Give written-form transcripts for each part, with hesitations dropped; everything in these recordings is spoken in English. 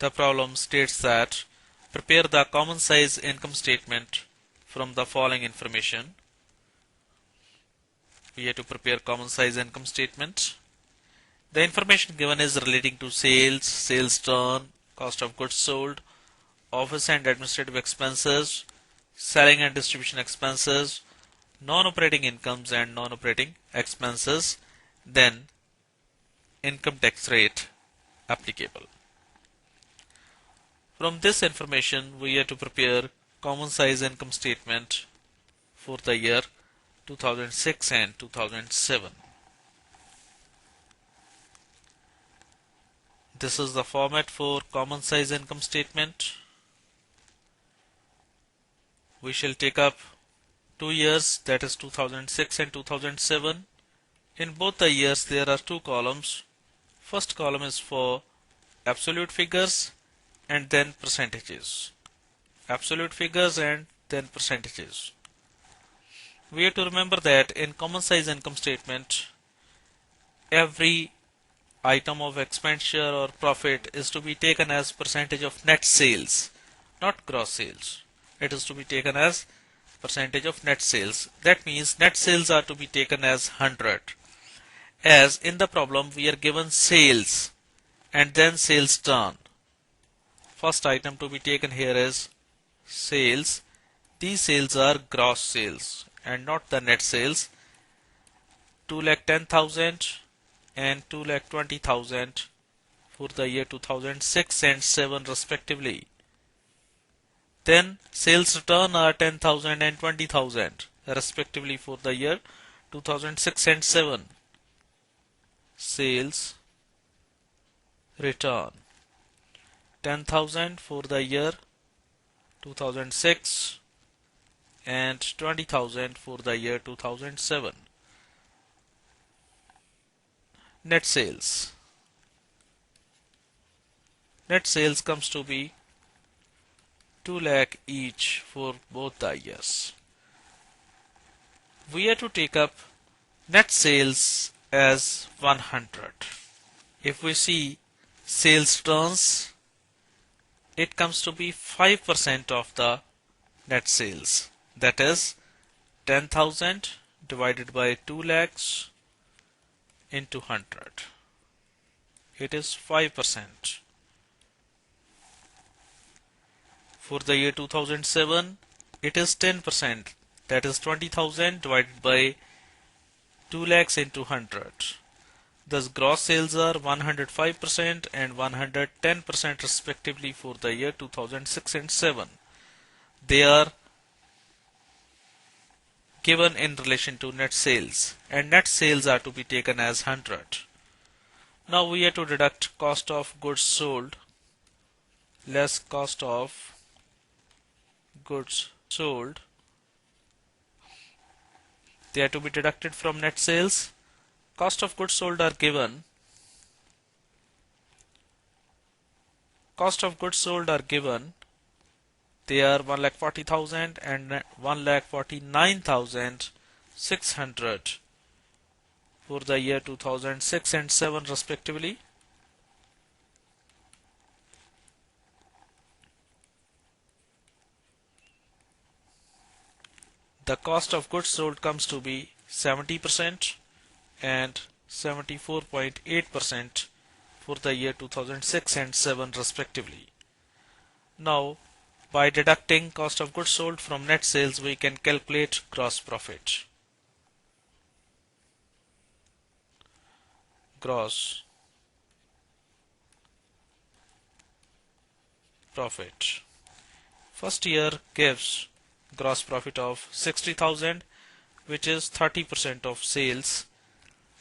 The problem states that prepare the common size income statement from the following information. We have to prepare common size income statement. The information given is relating to sales, sales turn, cost of goods sold, office and administrative expenses, selling and distribution expenses, non-operating incomes and non-operating expenses, then income tax rate applicable. From this information, we have to prepare common size income statement for the year 2006 and 2007. This is the format for common size income statement. We shall take up 2 years, that is 2006 and 2007. In both the years there are two columns. First column is for absolute figures and then percentages. Absolute figures and then percentages. We have to remember that in common size income statement, every item of expenditure or profit is to be taken as percentage of net sales, not gross sales. It is to be taken as percentage of net sales. That means net sales are to be taken as 100. As in the problem we are given sales and then sales turn. First item to be taken here is sales. These sales are gross sales and not the net sales. 2,10,000 and 2,20,000 for the year 2006 and 7 respectively. Then sales return are 10,000 and 20,000 respectively for the year 2006 and 7. Sales return 10,000 for the year 2006 and 20,000 for the year 2007. Net sales. Net sales comes to be 2 lakh each for both the years. We have to take up net sales as 100. If we see sales turns, it comes to be 5% of the net sales. That is 10,000 divided by 2 lakhs into 100. It is 5%. For the year 2007, it is 10%. That is 20,000 divided by 2 lakhs into 100. Thus gross sales are 105% and 110% respectively for the year 2006 and 7. They are given in relation to net sales, and net sales are to be taken as 100. Now we have to deduct cost of goods sold less cost of goods sold. They are to be deducted from net sales. Cost of goods sold are given. Cost of goods sold are given. They are 1,40,000 and 1,49,600 for the year 2006 and 7 respectively. The cost of goods sold comes to be 70% and 74.8% for the year 2006 and 7 respectively. Now, by deducting cost of goods sold from net sales, we can calculate gross profit. Gross profit. First year gives gross profit of 60,000, which is 30% of sales.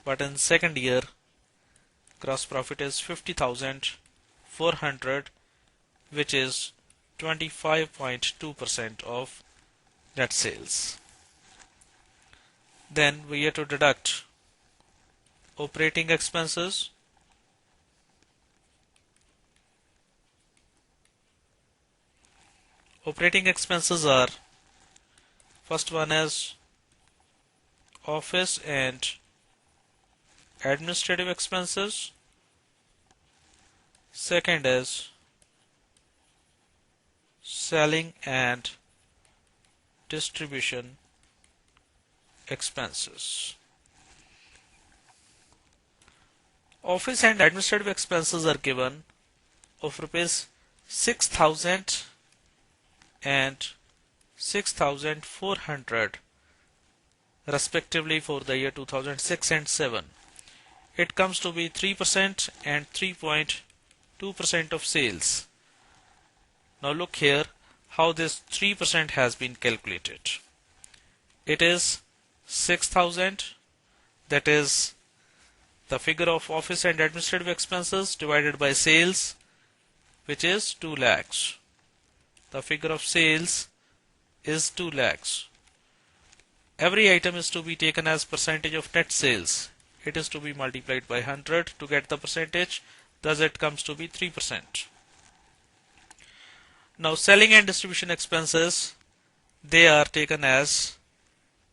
But in second year, gross profit is 50,400, which is 25.2% of net sales. Then we have to deduct operating expenses. Operating expenses are, first one is office and administrative expenses. Second is selling and distribution expenses. Office and administrative expenses are given of rupees 6,000 and 6,400 respectively for the year 2006 and 7. It comes to be 3% and 3.2% of sales. Now look here how this 3% has been calculated. It is 6,000, that is the figure of office and administrative expenses, divided by sales, which is 2 lakhs. The figure of sales is 2 lakhs. Every item is to be taken as percentage of net sales. It is to be multiplied by 100 to get the percentage, thus it comes to be 3%. Now selling and distribution expenses, they are taken as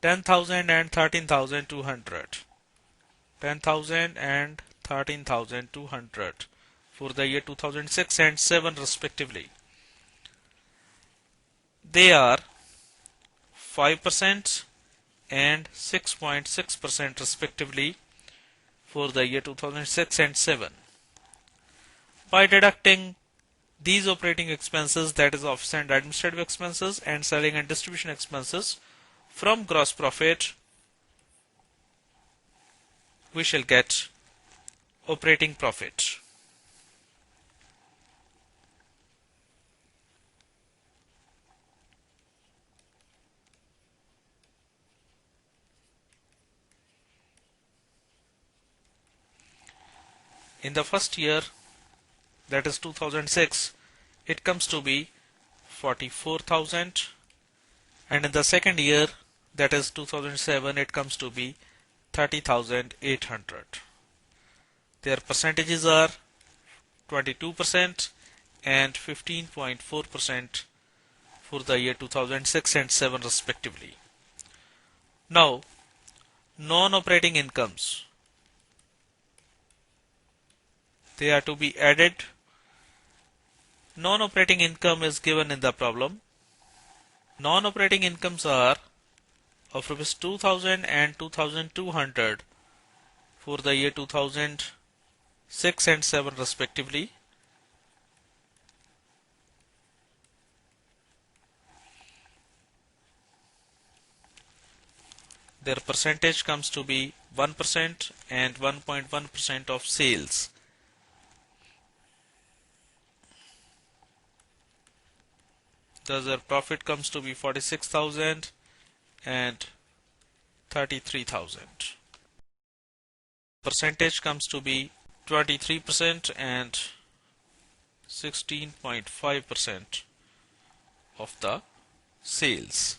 10,000 and 13,200. 10,000 and 13,200 for the year 2006 and 7 respectively. They are 5% and 6.6% respectively for the year 2006 and 7. By deducting these operating expenses, that is office and administrative expenses and selling and distribution expenses, from gross profit, we shall get operating profit. In the first year, that is 2006, it comes to be 44,000, and in the second year, that is 2007, it comes to be 30,800. Their percentages are 22% and 15.4% for the year 2006 and 7 respectively. Now, non-operating incomes, they are to be added. Non-operating income is given in the problem. Non-operating incomes are of rupees 2,000 and 2,200 for the year 2006 and 7 respectively. Their percentage comes to be 1% and 1.1% of sales. Thus their profit comes to be 46,000 and 33,000. Percentage comes to be 23% and 16.5% of the sales.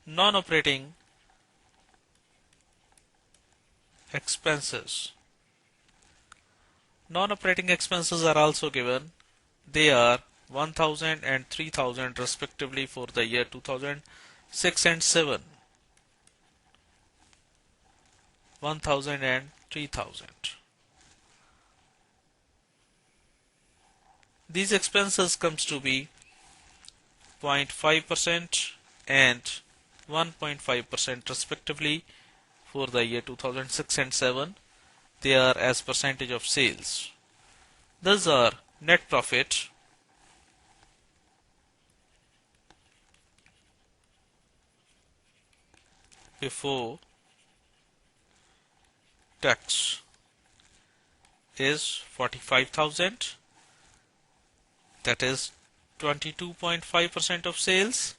Non-operating expenses. Non-operating expenses are also given. They are 1,000 and 3,000 respectively for the year 2006 and 7. 1,000 and 3,000. These expenses comes to be 0.5% and 1.5% respectively for the year 2006 and 7. They are as percentage of sales. Thus our net profit before tax is 45,000, that is 22.5% of sales,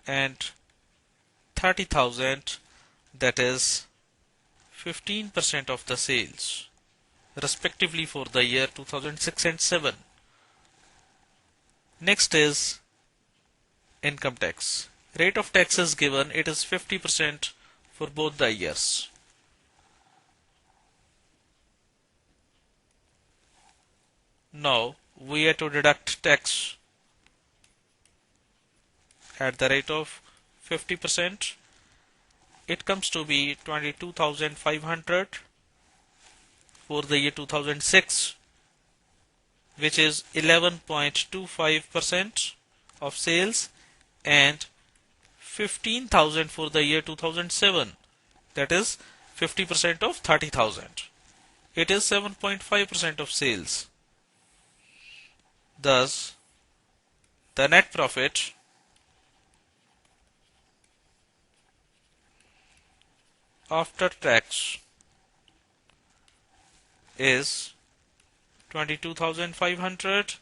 and 30,000, that is 15% of the sales, respectively for the year 2006 and 7. Next is income tax. Rate of tax is given, it is 50% for both the years. Now we are to deduct tax at the rate of 50%. It comes to be 22,500 for the year 2006 which is 11.25% of sales, and 15,000 for the year 2007, that is 50% of 30,000. It is 7.5% of sales. Thus, the net profit after tax is 22,500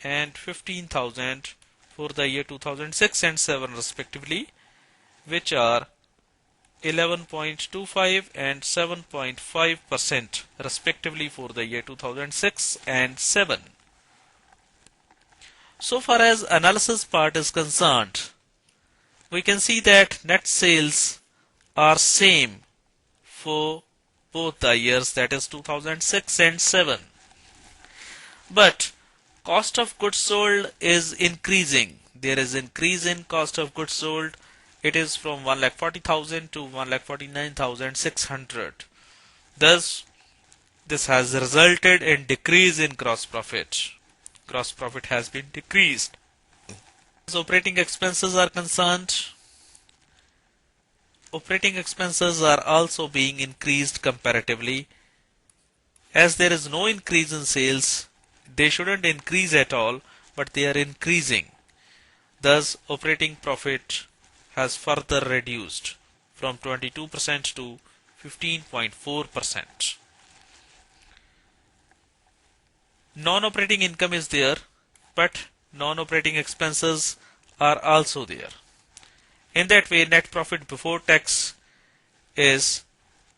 and 15,000 for the year 2006 and 7 respectively, which are 11.25 and 7.5% respectively for the year 2006 and 7. So far as analysis part is concerned, we can see that net sales are same for both the years, that is 2006 and 7. But cost of goods sold is increasing. There is increase in cost of goods sold. It is from 1,40,000 to 1,49,600. Thus, this has resulted in decrease in gross profit. Gross profit has been decreased. As operating expenses are concerned, operating expenses are also being increased comparatively. As there is no increase in sales, they shouldn't increase at all, but they are increasing. Thus, operating profit has further reduced from 22% to 15.4%. Non-operating income is there, but non-operating expenses are also there. In that way, net profit before tax is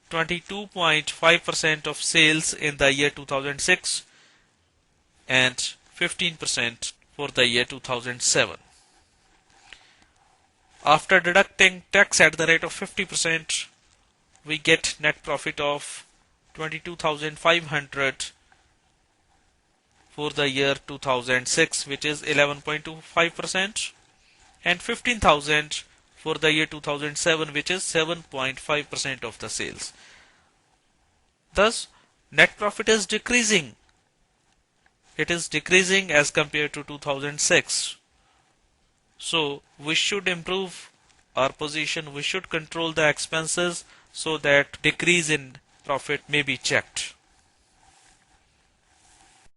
22.5% of sales in the year 2006 and 15% for the year 2007. After deducting tax at the rate of 50%, we get net profit of 22,500 for the year 2006, which is 11.25%, and 15,000 for the year 2007, which is 7.5% of the sales. Thus, net profit is decreasing. It is decreasing as compared to 2006. So, we should improve our position. We should control the expenses so that decrease in profit may be checked.